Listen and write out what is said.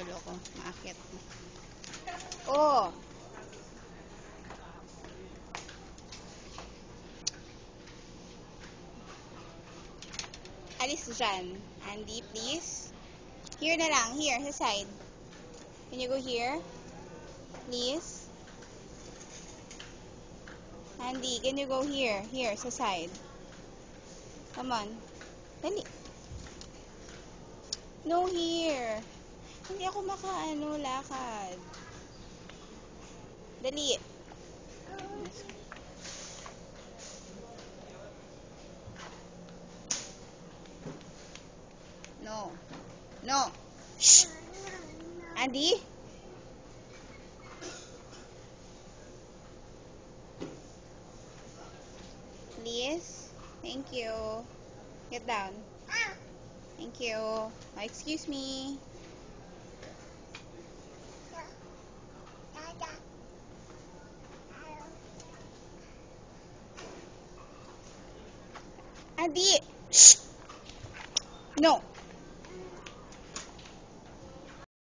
ulo ko. Maakit. Oh! Alis dyan. Andy, please. Here na lang. Here, sa side. Can you go here? Please? Andy, can you go here? Here, sa side. Come on. Dali. No, here. Hindi ako lakad. Dali. No. No. Shh. Andy? Please? Thank you. Get down. Thank you. Excuse me. Andy! Shh! No.